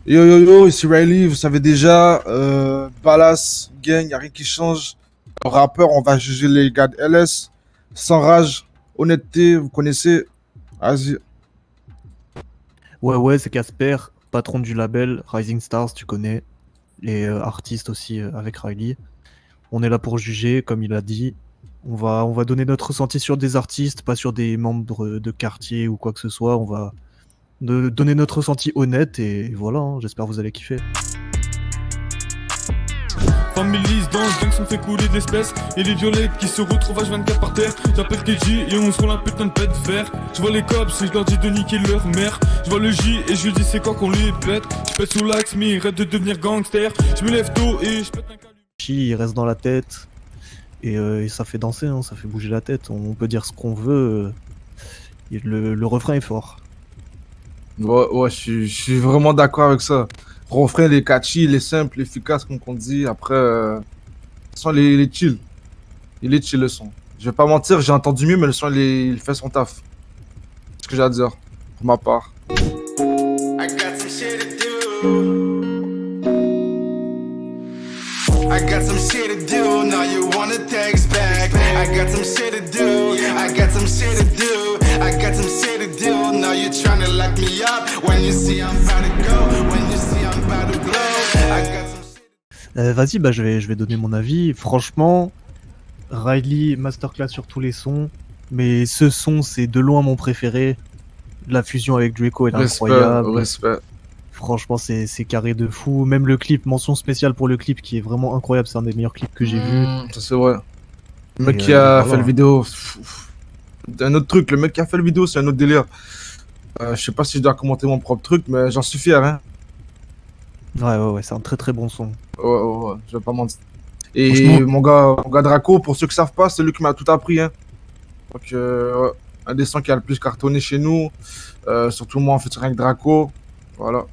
Yo yo yo, ici Riley, vous savez déjà, Ballas, gang, y'a rien qui change. En rappeur, on va juger les gars de LS, sans rage, honnêteté, vous connaissez. Vas-y. Ouais, ouais, c'est Casper, patron du label Rising Stars, tu connais, et artiste aussi avec Riley. On est là pour juger, comme il a dit. On va donner notre ressenti sur des artistes, pas sur des membres de quartier ou quoi que ce soit. On va donner notre ressenti honnête et voilà, hein, j'espère que vous allez kiffer. Families dans le gang, ça me fait couler de l'espèce. Et les violettes qui se retrouvent H24 par terre. J'appelle KG et on se roule un putain de pète vert. Je vois les cops et je leur dis de niquer leur mère. Je vois le J et je lui dis c'est quoi qu'on les pète. Je pète sous l'axe mais il rêve de devenir gangster. Je me lève tôt et je pète un calumet. Il reste dans la tête et ça fait danser, hein, ça fait bouger la tête. On peut dire ce qu'on veut. Et le refrain est fort. Ouais, ouais, je suis vraiment d'accord avec ça. Refrain, il est catchy, il est simple, efficace, comme on dit. Après, le son, il est chill. Il est chill, le son. Je vais pas mentir, j'ai entendu mieux, mais le son, il fait son taf. C'est ce que j'ai à dire, pour ma part. I got some shit to do. I got some shit to do. Now you wanna text back. I got some shit to do. I got some shit to do. I got some shit to do. Now you tryna lock me up. When you see I'm about to go. When you see I'm about to glow. I got some shit. Vas-y, bah je vais donner mon avis. Franchement, Riley, masterclass sur tous les sons. Mais ce son, c'est de loin mon préféré. La fusion avec Draco, elle est incroyable. Respect. Franchement, c'est carré de fou. Même le clip, mention spéciale pour le clip qui est vraiment incroyable. C'est un des meilleurs clips que j'ai vu. Ça, c'est vrai. Le mec Et, qui a voilà. fait le vidéo. Un autre truc, le mec qui a fait le vidéo, c'est un autre délire. Je sais pas si je dois commenter mon propre truc, mais j'en suis fier, hein. Ouais, c'est un très très bon son. Ouais, je vais pas mentir. Et Franchement. mon gars Draco, pour ceux qui savent pas, c'est lui qui m'a tout appris, hein. Donc, ouais, un des sons qui a le plus cartonné chez nous. Surtout moi, en fait, rien que Draco. Voilà.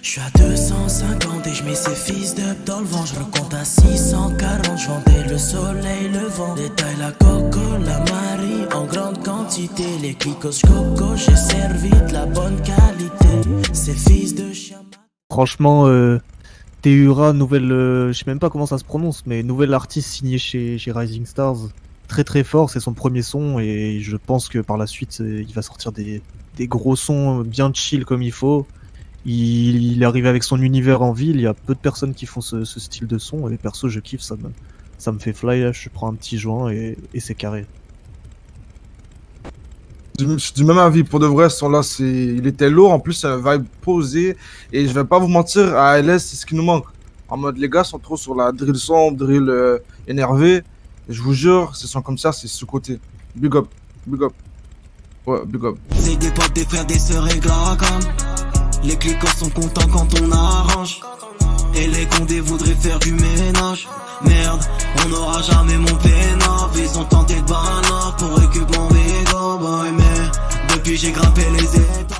Je suis à 250 et je mets ces fils de dans le vent. Je recompte à 640, je vendais le soleil, le vent. Détaille la coco, la marie en grande quantité. Les clicos coco, j'ai servi de la bonne qualité. Ces fils de chien. Franchement, Teura, nouvelle. Je sais même pas comment ça se prononce, mais nouvelle artiste signée chez Rising Stars. Très très fort, c'est son premier son et je pense que par la suite, il va sortir des gros sons bien chill comme il faut. Il est arrivé avec son univers en ville, il y a peu de personnes qui font ce style de son et perso je kiffe, ça me fait fly, je prends un petit joint et c'est carré. Je suis du même avis, pour de vrai, ce son-là, il était lourd. En plus, c'est un vibe posé. Et je vais pas vous mentir, à LS, c'est ce qui nous manque. En mode, les gars sont trop sur la drill sombre, drill énervé. Et je vous jure, ces sons comme ça, c'est sous-côté. Big up, big up. Ouais, big up. C'est des potes, des frères, des sœurs et glacam. Les cliquants sont contents quand on arrange. Et les condés voudraient faire du ménage. Merde, on n'aura jamais mon pénard. Ils ont tenté de banard pour récupérer mon végo, boy. Mais depuis j'ai grimpé les étages.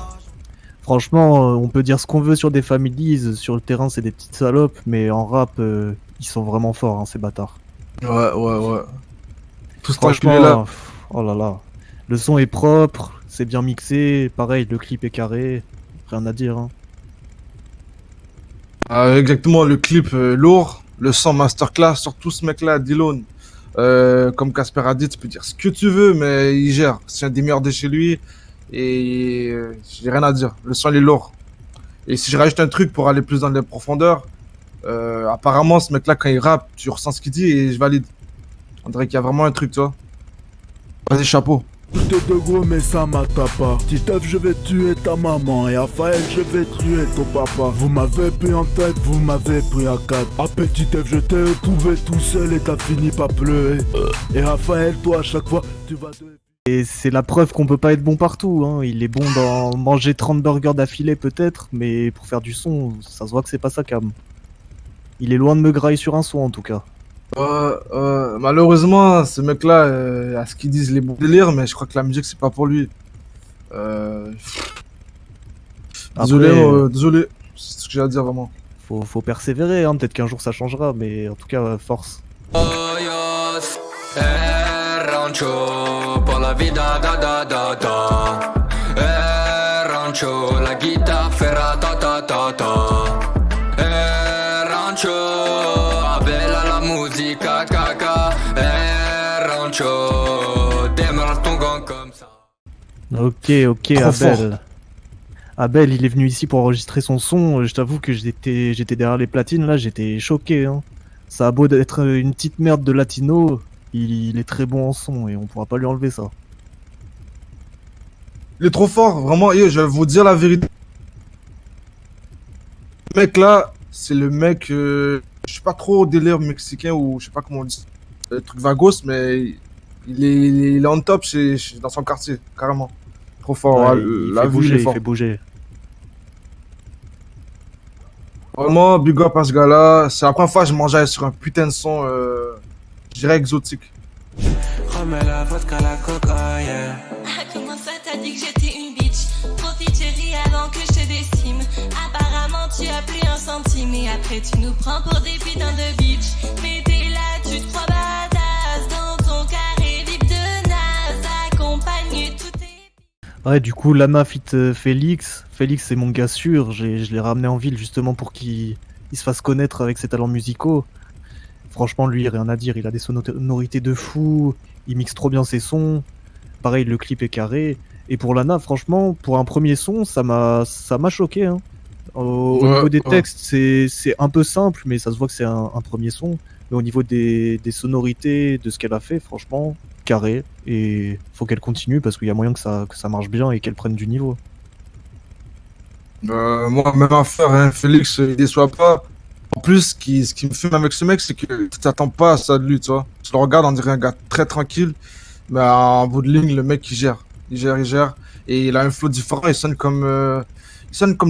Franchement, on peut dire ce qu'on veut sur des families, sur le terrain c'est des petites salopes, mais en rap, ils sont vraiment forts, hein, ces bâtards. Ouais. Tout ce Franchement, là. oh là là, le son est propre, c'est bien mixé, pareil, le clip est carré, rien à dire, hein. Exactement, le clip lourd, le son masterclass, surtout ce mec-là, Dillon. Comme Casper a dit, tu peux dire ce que tu veux, mais il gère. C'est un des meilleurs de chez lui. Et j'ai rien à dire. Le son il est lourd. Et si je rajoute un truc pour aller plus dans les profondeurs, apparemment, ce mec-là, quand il rappe, tu ressens ce qu'il dit et je valide. On dirait qu'il y a vraiment un truc, tu vois. Vas-y, chapeau. Tout de gros mais ça m'attend pas. Petit œuf je vais tuer ta maman et Raphaël je vais tuer ton papa. Vous m'avez pris en tête, vous m'avez pris à quatre. À petit œuf je t'ai retrouvé tout seul et t'as fini par pleurer. Et Raphaël toi à chaque fois tu vas te... Et c'est la preuve qu'on peut pas être bon partout, hein. Il est bon dans manger 30 burgers d'affilée peut-être, mais pour faire du son, ça se voit que c'est pas sa cam. Il est loin de me grailler sur un son en tout cas. Malheureusement, ce mec-là, à ce qu'ils disent, les bons délires, mais je crois que la musique, c'est pas pour lui. Désolé, Après, désolé. C'est ce que j'ai à dire, vraiment. faut persévérer, hein. Peut-être qu'un jour ça changera, mais en tout cas, force. Hoyos, rancho, por la vida, da da da da. Rancho, la guitare ferrata. ta ta ta ta. Rancho, bella la musica, caca. Rancho, démarre ton gang comme ça. Ok, Trop Abel. Abel, il est venu ici pour enregistrer son son. Je t'avoue que j'étais derrière les platines, là, j'étais choqué. Hein. Ça a beau être une petite merde de latino, il est très bon en son et on pourra pas lui enlever ça. Il est trop fort, vraiment. Et je vais vous dire la vérité. Le mec là, c'est le mec. Je suis pas trop délire mexicain ou je sais pas comment on dit. Le truc vagos, mais il est on top dans son quartier, carrément. Trop fort. Ouais, la fait vue, bouger, il est il fort. fait bouger. Vraiment, big up à ce gars-là. C'est la première fois que je mangeais sur un putain de son, je dirais exotique. Remets la vodka, la coca, yeah. Ah, comment ça t'as dit que j'étais une bitch? Profite chérie avant que je te décime. Apparemment tu as plus un centime. Et après tu nous prends pour des putains de bitch. Mais t'es là, tu te crois badass. Dans ton carré vip de naze. Accompagne tout tes... Ouais, du coup, Lana fit Félix. Félix, c'est mon gars sûr. Je l'ai ramené en ville justement pour qu'il se fasse connaître avec ses talents musicaux. Franchement, lui, rien à dire. Il a des sonorités de fou. Il mixe trop bien ses sons. Pareil, le clip est carré. Et pour Lana, franchement, pour un premier son, ça m'a choqué. Hein. Au niveau des textes, c'est un peu simple, mais ça se voit que c'est un premier son. Mais au niveau des sonorités, de ce qu'elle a fait, franchement, carré. Et faut qu'elle continue parce qu'il y a moyen que ça marche bien et qu'elle prenne du niveau. Moi, même affaire, hein, Félix, il déçoit pas. En plus, ce qui me fume avec ce mec, c'est que tu t'attends pas à ça de lui, tu vois. Tu le regardes, on dirait un gars très tranquille, mais en bout de ligne, le mec, il gère. Il gère. Et il a un flow différent, il sonne comme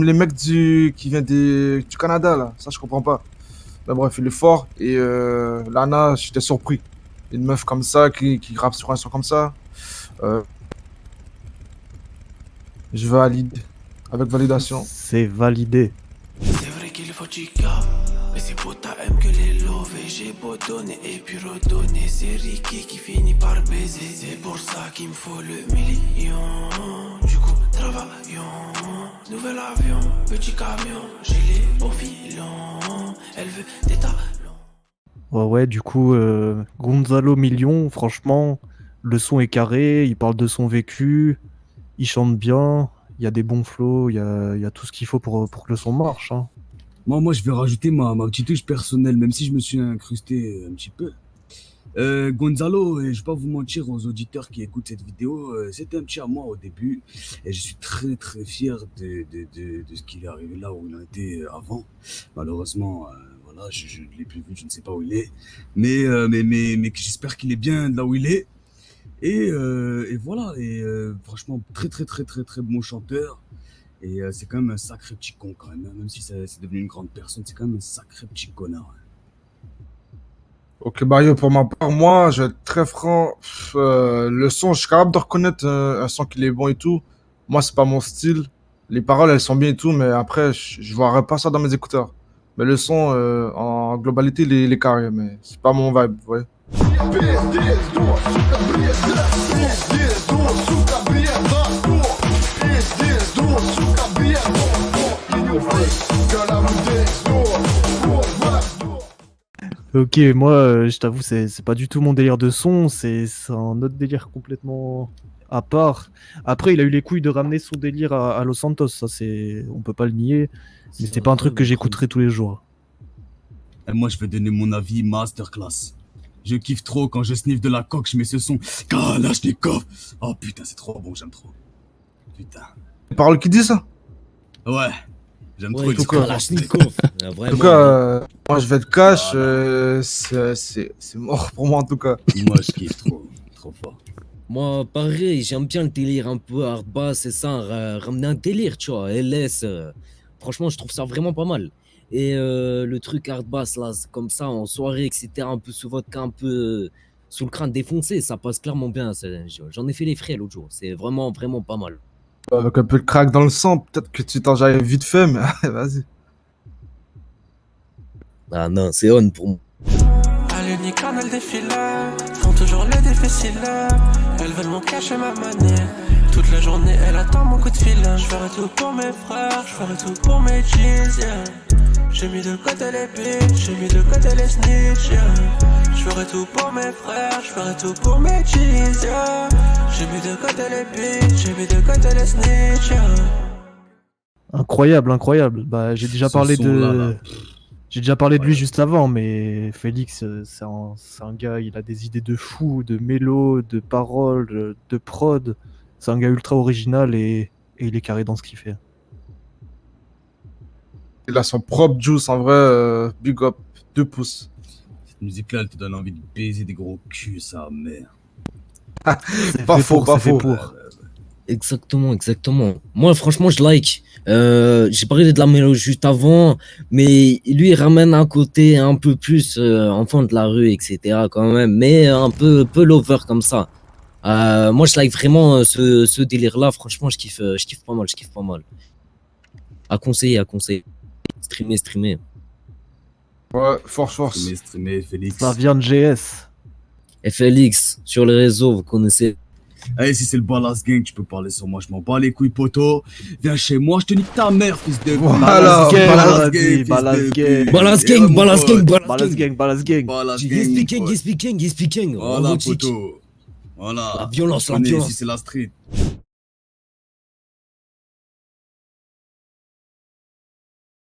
les mecs qui viennent du Canada, là. Ça, je comprends pas. Mais bref, il est fort. Et Lana, j'étais surpris. Une meuf comme ça, qui rappe sur un son comme ça. Je valide. Avec validation. C'est validé. C'est vrai qu'il faut chica. Mais c'est beau, t'aimes que les love. Et j'ai beau donner et puis redonner. C'est Ricky qui finit par baiser. C'est pour ça qu'il me faut le million. Du coup, travaillons. Nouvel avion, petit camion. J'ai les beaux filons. Elle veut des talons. Ouais, du coup, Gonzalo Million, franchement, le son est carré, il parle de son vécu, il chante bien, il y a des bons flows, il y a tout ce qu'il faut pour que le son marche. Hein. Moi, je vais rajouter ma petite touche personnelle, même si je me suis incrusté un petit peu. Gonzalo, et je vais pas vous mentir aux auditeurs qui écoutent cette vidéo, c'était un petit à moi au début, et je suis très très fier de ce qu'il est arrivé là où il a été avant. Malheureusement, voilà, je ne l'ai plus vu, je ne sais pas où il est, mais j'espère qu'il est bien là où il est. Et voilà, franchement, très bon chanteur. Et c'est quand même un sacré petit con quand même, hein. Même si c'est devenu une grande personne, c'est quand même un sacré petit connard. Ok, Bayo, pour ma part, moi, je vais être très franc. Le son, je suis capable de reconnaître un son qui est bon et tout. Moi, c'est pas mon style. Les paroles, elles sont bien et tout, mais après, je verrai pas ça dans mes écouteurs. Mais le son, en globalité, il est carré, mais c'est pas mon vibe, vous voyez. Ok, moi, je t'avoue, c'est pas du tout mon délire de son, c'est un autre délire complètement à part. Après, il a eu les couilles de ramener son délire à Los Santos, ça on peut pas le nier, mais c'est pas un truc que j'écouterai tous les jours. Et moi, je vais donner mon avis masterclass. Je kiffe trop quand je sniffe de la coque, je mets ce son Kalachnikov. Oh putain, c'est trop bon, j'aime trop. Putain. Les paroles qui disent ça? Ouais, j'aime trop. En tout cas, En tout cas, moi je vais te cash, c'est mort pour moi en tout cas. Moi je kiffe trop fort. Moi, pareil, j'aime bien le délire un peu hard bass et ça, ramener un délire, tu vois, LS. Franchement, je trouve ça vraiment pas mal. Et le truc hard bass, là, comme ça, en soirée, etc., un peu sous vodka, un peu sous le crâne défoncé, ça passe clairement bien. J'en ai fait les frais l'autre jour, c'est vraiment pas mal. Avec un peu de crack dans le sang, peut-être que tu t'en jailles vite fait, mais vas-y. Ah non, c'est on pour moi. À l'unicorn, elles défilent, font toujours les difficiles. Elles veulent mon cash et ma monnaie. Toute la journée elle attend mon coup de fil. Je ferai tout pour mes frères, je ferai tout pour mes cheese, yeah. J'ai mis de côté les bitches, j'ai mis de côté les snitch, yeah. Je ferai tout pour mes frères, je ferai tout pour mes cheese, yeah. J'ai mis de côté les bitches, j'ai mis de côté les snitch, yeah. Incroyable, incroyable. Bah, j'ai déjà parlé de. J'ai déjà parlé de lui juste avant, mais Félix, c'est un gars, il a des idées de fou, de mélo, de paroles, de prod. C'est un gars ultra original et il est carré dans ce qu'il fait. Il a son propre juice, en vrai, big up, 2 pouces. Cette musique-là, elle te donne envie de baiser des gros culs, ça, merde. Pas faux, pas faux. Exactement, exactement. Moi, franchement, je like. J'ai parlé de la mélodie juste avant, mais lui, il ramène un côté un peu plus enfant de la rue, etc. quand même, mais un peu lover comme ça. Moi, je like vraiment ce délire-là. Franchement, je kiffe pas mal, je kiffe pas mal. À conseiller, à conseiller. Streamer. Ouais, force. Streamer, Félix. Ça vient de GS. FLX, sur les réseaux, vous connaissez. Allez, si c'est le Ballas Gang, tu peux parler sur moi, je m'en bats les couilles, poto. Viens chez moi, je te nique ta mère, fils de pute. Voilà, Ballas Gang. He's speaking. Voilà, poto. Voilà. La violence. Ici, c'est la street.